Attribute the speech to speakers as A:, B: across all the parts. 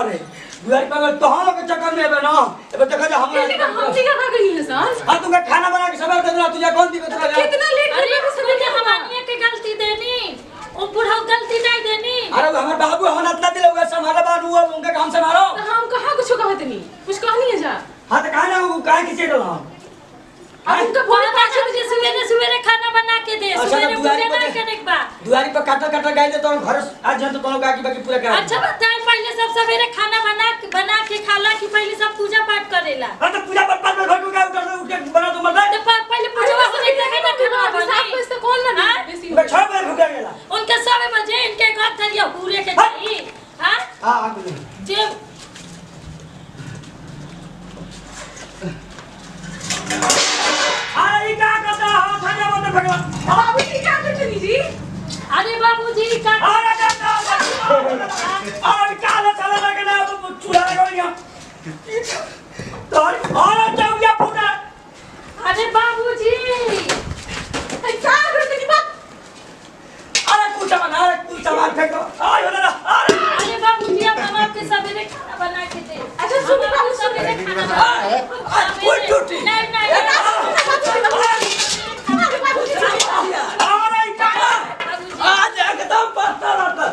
A: करे दुआरी पर तो हम लोग के चक्कर में है ना अब देखा जा हम
B: ठीक का गई है सर
A: हां तुमका खाना बना के समय दे तुझे कौन दिक्कत रहा
B: कितना लेट
C: अरे सुनिए हमारी के गलती देनी ओ बुढ़ा गलती नहीं देनी
A: अरे हमारे बाबू हम इतना दिल होगा हमारा बाबू उनके काम से मारो
B: तो हम कहां कुछ कहते नहीं कुछ कहनी है जा
A: हां तो कहना वो काहे की चेड़ रहा
B: अब उनका बोले
C: 5 बजे सवेरे खाना बना के दे सवेरे मुझे ना करे बा
A: दुआरी पर काटा गाय दे तो घर आज जन तो कोनो बाकी पूरा करा
C: अच्छा बताएं पहले सब सवेरे खाना बना के खाला कि पहले सब पूजा पाठ करेला
A: हां तो पूजा पाठ में घर को क्या उठ के बना तो मत
C: तो पहले पूजा पाठ नहीं देखे ना खाना बना
B: 7 बजे से कौन ना बेसी
A: मैं 6 बजे भूख गेला
C: उनके 7 बजे इनके घर थलिया पूरे के चाहिए हां
A: हां
C: जे
A: अरे क्या करता हो थाने मत भगवान
B: बाबूजी क्या करते नहीं जी
C: अरे बाबूजी का
A: अरे क्या अरे काला चला लगे ना चूल्हा लगाओ तो अरे जाओ या फूटा
C: अरे बाबूजी
B: क्या करते नहीं बात
A: अरे कुछ सामान फेंको आयो ना
C: अरे बाबूजी अब हम आपके सवेरे खाना बना के दे
B: अच्छा सुनो बाबू
C: सवेरे खाना
A: कोई टूटी
C: नहीं
A: अरे काका आज एकदम पत्ता रहता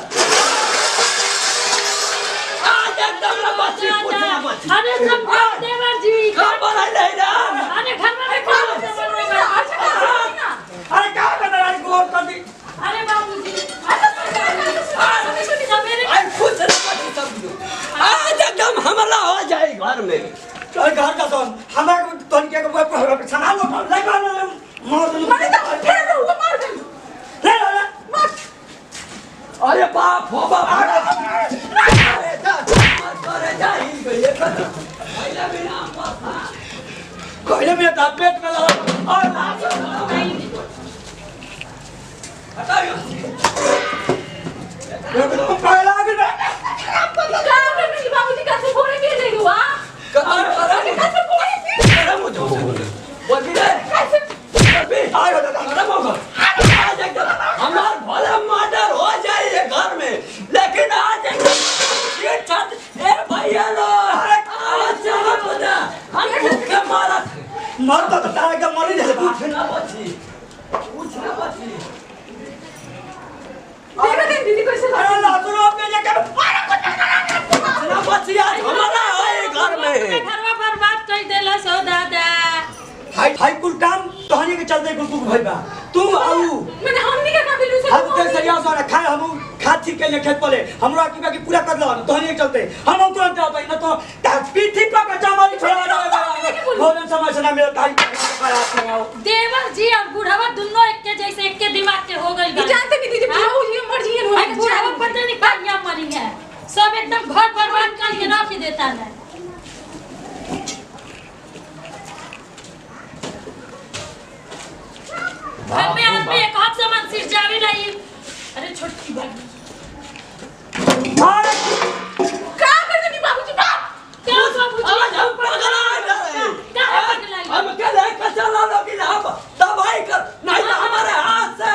A: आज एकदम ना बची कुछ ना बची
C: अरे सब देवर जी
A: कब बनाई नहीं ना
C: अरे घर में खाना
A: अरे क्या कर रहा है गोर कर दी
C: अरे बाबूजी सवेरे
A: आई खुद ना बची सब आज एकदम हमला हो जाए घर में तो घर का तो हमारे तो के सामान लो लगा ना मार दे ले ले मत अरे बाप हो बाप अरे जा अरे जा ही गए पहले बिना पता कोई में दांत पेट में लगा और लाश हटाओ ये पहला आगे
B: बाबूजी कैसे फोड़े के ले हुआ कैसे फोड़े
A: अरे मुझे बोल दे कैसे आयो दादा अरे मौका आज एकदम हमार भला मर्डर हो जाए ये घर में लेकिन आज एकदम ये छत ए भैया लो आज चला खुदा हम के मारा मर तो तारा के मरी दे कुछ ना बची
B: देखा दिन दीदी कैसे
A: अरे लातू रो पे जाकर कुछ ना बची आज हमारा है घर में
C: घर में बर्बाद कर देला सो दादा
A: हाई कुल काम तोहनी के चलते कुल कुल भइबा तू आऊ
B: मैंने हमनी का काबिल से
A: हम तेरे सरिया से खाए हम खाती के लिए खेत पले हमरा की बाकी पूरा कर लो तोहनी के चलते हम तुरंत आता न तो पीठी पर कच्चा मारी छोड़ा ना भोजन समय से ना मिल ताई
C: देवर जी और बुढ़ावा दोनों एक के जैसे एक के दिमाग के हो गई
B: जानते नहीं दीदी बाबूजी मर्जी है
C: भाई बुढ़ावा पता नहीं क्या मरी है सब एकदम घर बर्बाद करके रख देता है घर में आदमी एक हाथ सामान सिर जावे रही अरे छोटी बात
B: क्या करते नहीं बाबूजी बाप
C: क्या बाबूजी
A: आज हम पगला
C: क्या पगला
A: हम के ले कच्चा ला लो कि ना दवाई कर नहीं तो हमारे हाथ से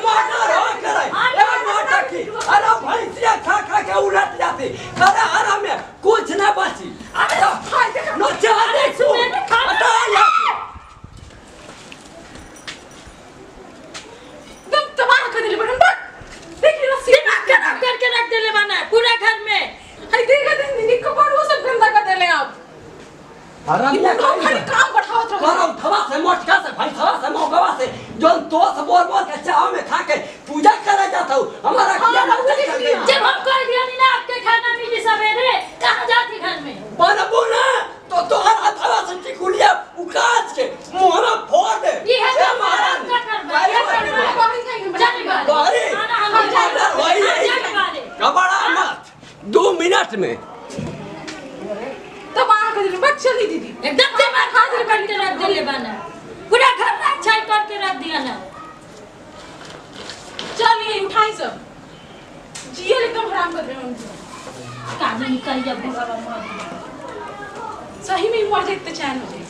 A: मोटर हो करे ए मोटर की अरे भैंसिया खा खा के उलट जाती अरे आराम में कुछ ना बची अरे नो चाहे सुन हटा या
B: तुम तबाह कर दिले बहन देखिए ना सीधा
C: दिमाग करके रख देले बना पूरा घर में
B: हाय देखा दिन दीदी कपड़ वो सब गंदा कर देले आप
A: आराम
B: ये
A: में
B: खाली काम बढ़ावत रहो
A: करो थवा से मोटका से भाई थवा से मौका से जो तो से बोल के चाव में खा के पूजा करे जाता हूं हमारा किया ना
C: जब हम कह दिया नहीं ना आपके खाना मिली सवेरे कहां जाती घर में
A: बनबू ना तो तोहरा थवा से टिकुलिया उकाज के मुंह में फोड़ दे
C: ये है हमारा का करना
B: बाहर खाएंगे
C: जाने वाले
A: बारी
C: हम जाने वाले
A: कबड़ा मत 2 मिनट में
B: तबाह कर दिले बच चली दीदी
C: एकदम दिमाग हाजिर करके रख देले बना पूरा घर में अच्छा करके रख दिया ना
B: चलिए उठाई सब जिए एकदम हराम कर रहे हैं
C: काहे निकल जा बुरा
B: सही में मर जाते चैन हो जाए